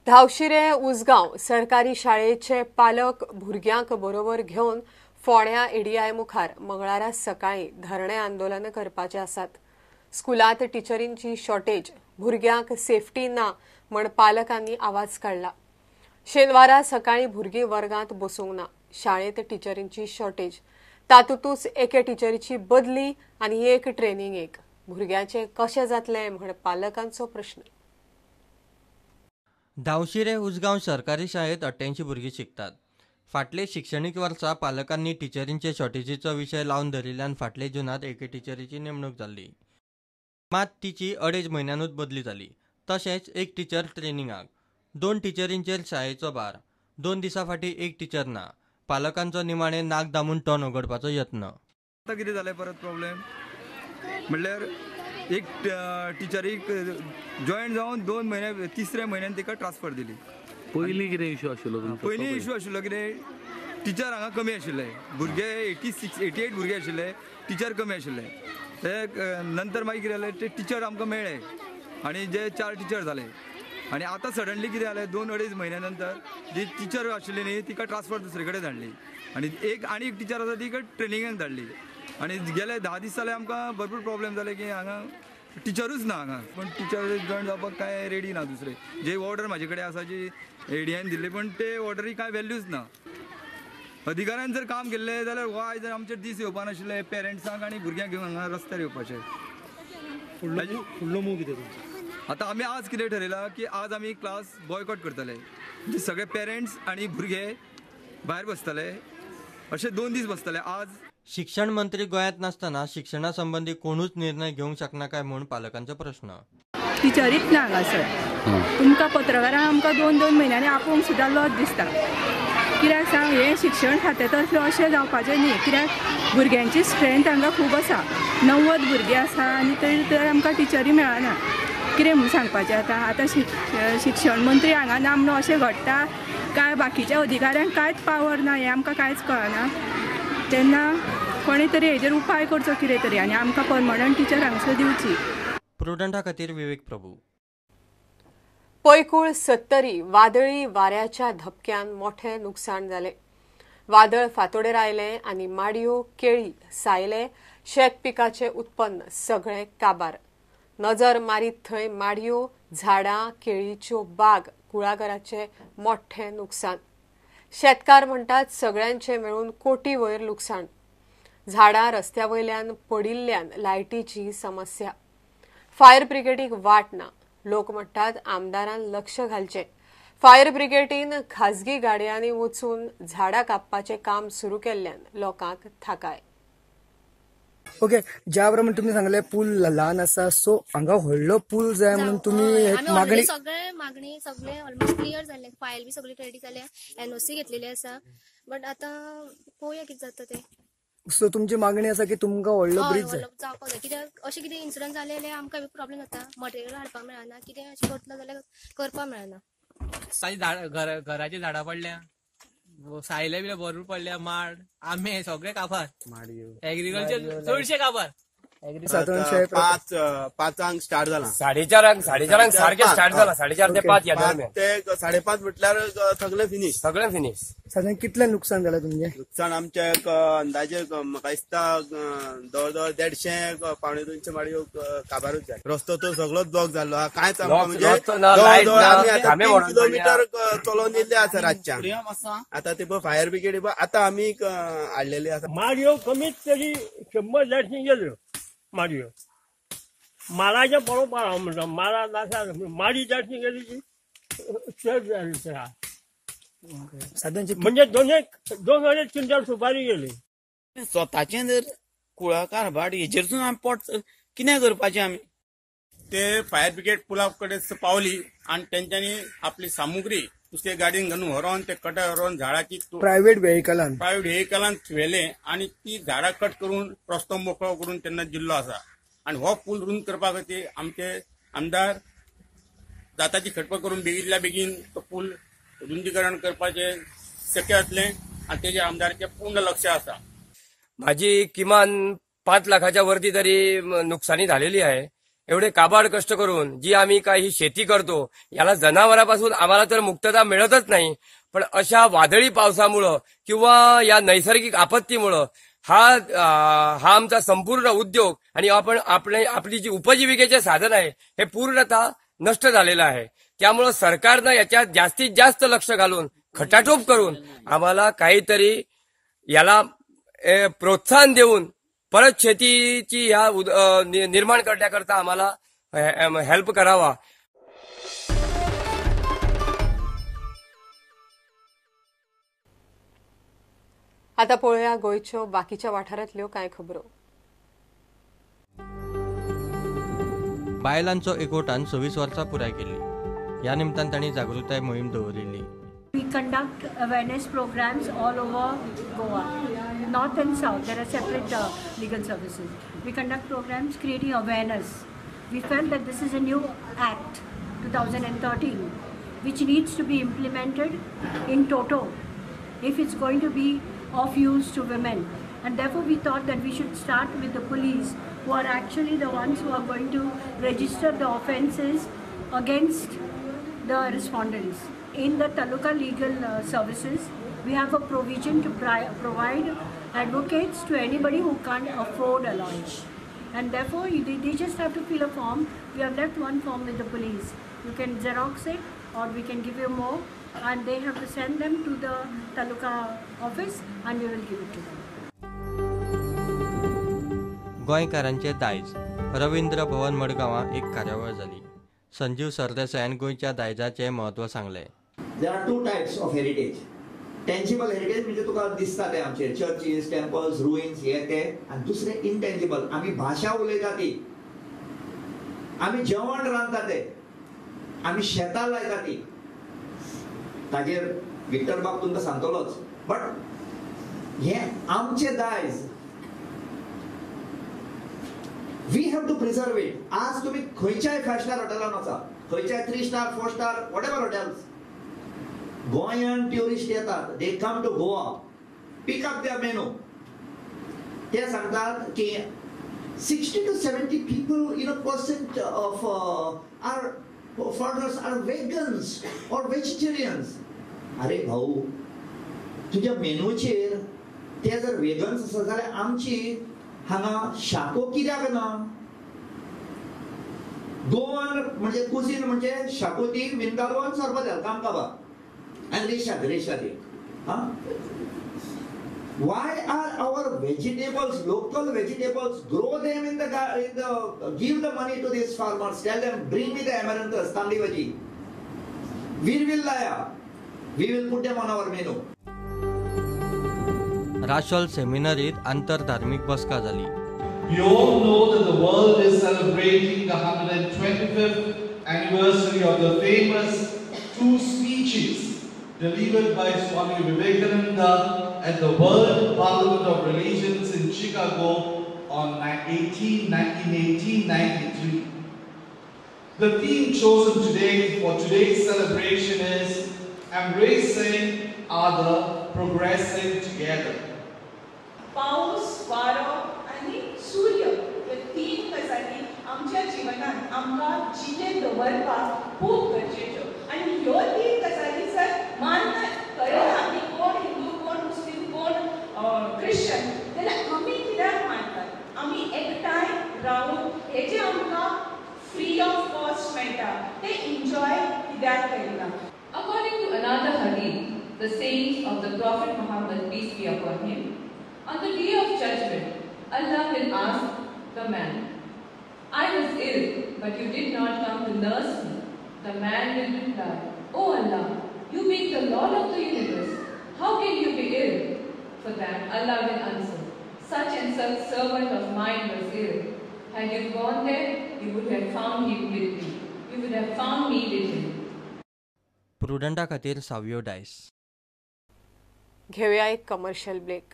धावशिरे उसगांव सरकारी शाळेचे पालक भुरग्यांक बरोबर घेवन फोंड्या एडीआय मुखार मंगळारा सकाळी धरणे आंदोलन करपाचे आसात। स्कुलांत टिचरींची शॉर्टेज, भुरग्यांक सेफ्टी ना म्हण पालकांनी आवाज काढला। शेनवारा सकाळी भुरगीं वर्गांत बसूंक ना, शाळेत टिचरींची शॉर्टेज, तातूंतूच एके टिचरीची बदली आनी एक ट्रेनिंगेक। भुरग्यांचे कशें जातले म्हण पालकांचो प्रश्न। धावशिरे उसगांव सरकारी शाळेत 88 भुरगीं शिकतात। फाटले शिक्षणीक वर्सा पालकांनी टिचरींचे शॉर्टेजीचो विशय लावन धरिल्ल्यान फाटले जूनात एके टिचरीची नेमणूक जाल्ली, मात तिची 2.5 म्हयन्यांतूच बदली जाली। तशेंच एक टिचर ट्रेनिंगाक, 2 टिचरींचेर शाळेचो भार, 2 दिसां फाटीं एक टिचर ना, पालकांचो निमाणें नाक दामून तोंड उगडपाचो यत्न। आता कितें जालें परत प्रॉब्लेम म्हणल्यार एक टिचरीक जॉयन जावन 2 म्हयने 3ऱ्या म्हयन्यान तिका ट्रान्सफर दिली। पयलीं कितें इश्यू आशिल्लो तुमचो? पयलीं इश्यू आशिल्लो कितें, टिचर हांगा कमी आशिल्ले, भुरगे 88 भुरगे आशिल्ले, टिचर कमी आशिल्ले। ते नंतर मागीर कितें जालें, ते टिचर आमकां मेळ्ळे आनी जे 4 टिचर जाले। आनी आतां सडनली कितें जालें, 2-2.5 म्हयन्या नंतर जी टिचर आशिल्ली न्ही तिका ट्रान्सफर दुसरे कडेन धाडली आनी एक टिचर आसा ती ट्रेनिंगाक धाडली। आनी गेले 10 दीस जाले आमकां भरपूर प्रॉब्लेम जाले की हांगा टिचरूच ना हांगा, पण टिचर जॉइन जावपाक काय रेडी ना। दुसरे जे ऑर्डर म्हाजे कडेन आसा जी एडीआयन दिल्ली, पण ते ऑर्डरी काय व्हॅल्यूच ना। अधिकाऱ्यान जर काम केल्लें जाल्यार हो आयज आमचे दीस येवपा नाशिल्ले पेरंट्सांक आनी भुरग्यांक घेवन हांगा रस्त्यार येवपाचे। फुडलो मूव कितें तुमचो? आता आमी आज कितें ठरयलां की आज आमी क्लास बॉयकॉट करतले, म्हणजे सगळे पेरंट्स आनी भुरगे भायर बसतले, अशे 2 दीस बसतले। आज शिक्षण मंत्री गोंयांत नासतना शिक्षणा संबंधी कोणूच निर्णय घेवंक शकना काय म्हूण पालकांचो प्रश्न। टिचरीच ना हांगासर, तुमकां पत्रकारांक आमकां 2-2 म्हयन्यांनी आपोवंक सुद्दां लज दिसता। कित्याक सांग, हें शिक्षण खातें तर्फे अशें जावपाचें न्ही, कित्याक भुरग्यांची स्ट्रेंथ हांगा खूब आसा, 90 भुरगीं आसा आनी तरी तर आमकां टिचरी मेळना। कितें म्हूण सांगपाचें आतां शिक्षण मंत्री हांगा ना म्हणून अशें घडटा काय बाकीच्या अधिकाऱ्यांक कांयच पावर ना, हें आमकां कांयच कळना। तेन्ना कोणी तरी हेजेर उपाय करचो कितें तरी आनी आमकां परमनंट टिचर हांगसर दिवची। प्रुडंटा खातीर विवेक प्रभू। पैकूळ 70 वादळी वाऱ्याच्या धपक्यान मोठे नुकसाण जाले। वादळ फांतोडेर आयले आनी माडयो, केळी, सायले, शेत पिकाचे उत्पन्न सगळे काबार। नजर मारीत थंय माडयो, झाडां, केळीच्यो बाग, कुळागराचे मोठे नुकसान। शेतकार म्हणटात सगळ्यांचे मेळून कोटी वयर लुकसाण। झाडां रस्त्या वयल्यान पडिल्ल्यान लायटीची समस्या। फायर ब्रिगेडीक वाट ना, लोक म्हणटात आमदारान लक्ष घालचें। फायर ब्रिगेडीन खाजगी गाडयांनी वचून झाडां कापपाचें काम सुरू केल्ल्यान लोकांक थाकाय। ओके, ज्या प्रमाणे तुम्ही सांगले पूल ल्हान आसा, सो हांगा व्हडलो पूल जाय म्हणून तुम्ही मागणी सगळे ऑलमोस्ट क्लियर जाले, फायल बी सगळी रेडी जाले, एनओसी घेतलेली आसा, बट आतां पळोवया कितें जाता ते। सो तुमची मागणी आसा की तुमकां व्हडलो ब्रिज जावपाक जाय, कित्याक अशें कितें इन्सिडंट जाले जाल्यार आमकां प्रॉब्लेम जाता, मटेरियल हाडपाक मेळना, कितें अशें करतलो जाल्यार करपाक मेळना। घराची झाडां पडल्या, सायले बी भरपूर पडल्या, माड, आंबे सगळे काबार, एग्रीकल्चर चडशे काबार। 5 स्टार्ट जाला, 4:30 सारखे स्टार्ट जाला, 4:30 ते 5 या दरम्यान ते 5:30 म्हटल्यार सगळे फिनिश। साधारण कितले नुकसान जालें तुमचें? नुकसान आमचे अंदाजे म्हाका दिसता जवळ 150 पावणे 200 माडयो काबारूच जाय। रस्तो तो सगळोच ब्लॉक जाल्लो हा, कांयच आमकां म्हणजे आमी 3 किलोमीटर चलोवन येयल्ले आसा रातच्यान। आतां ते फायर ब्रिगेड आतां आमी हाडलेली आसा। माडयो कमीत तरी 100-150 गेल्यो माडयो। माडाचे पळोवपाक म्हणटा, माडा नासा, माडी 150 गेली की म्हणजे 2 क्विंटल सुपारी गेली। स्वताचें जर कुळाकार भाट हेचेरसून आमी पोट कितें करपाचें आमी? ते फायर ब्रिगेड पुला कडेन पावली आनी तेंच्यांनी आपली सामुग्री दुसरे गाडीन घालून व्हरोन ते कटर व्हरोन झाडाची प्रायव्हेट व्हेकलान ठेवले आनी ती झाडां कट करून रस्तो मोकळो करून तेन्ना दिल्लो आसा। आनी हो पूल रुंद करपा खातीर आमचे आमदार जाताची खटपट करून बेगितल्या बेगीन तो पूल रुंदीकरण करपाचे शक्य जातलें आनी तेजेर आमदाराचें पूर्ण लक्ष आसा। माझी किमान 5 लाखाच्या वरती तरी नुकसानी झालेली आहे। एवढे काबाड कष्ट करून जी आम्ही काही शेती करतो याला जनावरांपासून आम्हाला तर मुक्तता मिळतच नाही, पण अशा वादळी पावसामुळं किंवा या नैसर्गिक आपत्तीमुळं हा आमचा संपूर्ण उद्योग आणि आपली जी उपजीविकेचे साधन आहे हे पूर्णतः नष्ट झालेलं आहे. त्यामुळं सरकारनं याच्यात जास्तीत जास्त लक्ष घालून खटाटोप करून आम्हाला काहीतरी याला प्रोत्साहन देऊन परत शेतीची निर्माण करण्याकरता आम्हाला हेल्प करावा. आता पळोवया गोंयच्यो बाकीच्या वाठारांतल्यो कांय खबरो. बायलांचो एकवटान 26 वर्सां पुराय केली. ह्या निमतान तांणी जागृताय मोहीम दवरिल्ली. We conduct awareness programs all over Goa, north and south. There are separate legal services. We conduct programs creating awareness. We felt that this is a new act, 2013, which needs to be implemented in toto if it's going to be of use to women. And therefore we thought that we should start with the police, who are actually the ones who are going to register the offences against the respondents. In the Taluka Legal Services, we have a provision to provide advocates to anybody who can't afford a lawyer. And therefore, they just have to fill a form. We have left one form with the police. You can Xerox it, or we can give you more. And they have to send them to the Taluka office, and we will give it to them. गोंयकारांचे दायज रवींद्र भवन मडगांवां एक कार्यावळ जाली. संजीव सरदेसायान गोंयच्या दायजाचे महत्व सांगले. There are two types of heritage. Tangible heritage म्हणजे तुका दिसता ते आमचे चर्चीज, टेम्पल्स, रुइन्स हे ते, आणि दुसरे इंटेंजिबल आमी भाषा उलयता ती, आमी जेवण रांदता ते, आमी शेतां लायता ती. ताजेर विक्टर बाब तुमकां सांगतलोच. बट हे आमचे दायज we have to preserve it. आज तुम्ही खंयच्याय 5 स्टार हॉटेलान वचा, खंयच्याय 3 स्टार 4 स्टार whatever hotels, गोंयान टुरिस्ट येतात, they come to Goa, pick up their menu. ते सांगतात की 60 to 70 people in a percent of our foreigners are vegans or vegetarians. अरे भाऊ, तुझ्या मेनूचेर ते जर वेगन्स आसा जाल्यार आमची हांगा शाको कित्याक ना? गोवन म्हणजे कुझीन म्हणजे शाकोती, विंदालोन, सरबत, कामकाबा and Reshadi. Why are our vegetables, local vegetables, grow them in the give the money to these farmers, tell them bring me the amaranthus, tamdi bhaji, virvillaya, we will put them on our menu. Rachol सेमिनरीत आंतरधार्मिक बसका जाली. We all know that the world is celebrating the 125th anniversary of the famous two speeches delivered by Swami Vivekananda at the World Parliament of Religions in Chicago on 1993. The theme chosen today for today's celebration is Embracing Other, Progressing Together. पाऊस, वारो आणि सूर्य हे तीन गजाली आमच्या जीवनात आमकां जिते दवरपाक खूब गरजेच्यो. आणि ह्यो तीन गजाली जर मान्य कळना की कोण हिंदू, कोण मुस्लिम, कोण ख्रिश्चन, जाल्यार आमी कित्याक मानतात? आमी एकठांय रावन हे जे आमकां फ्री ऑफ कॉस्ट मेळटा ते एन्जॉय कित्याक Kareena? According to another hadith, the sayings of the Prophet Muhammad, peace be upon him, on the day of judgment, Allah will ask the man, I was ill, but you did not come to nurse me. The man will reply, Oh Allah, you being the Lord of the universe, how can you be ill? For that Allah will answer, such and such servant of mine was ill. Had you gone there, you would have found him with me. You would have found me with him. प्रुडंटा खातीर सावयो डायस. घेऊया एक commercial break.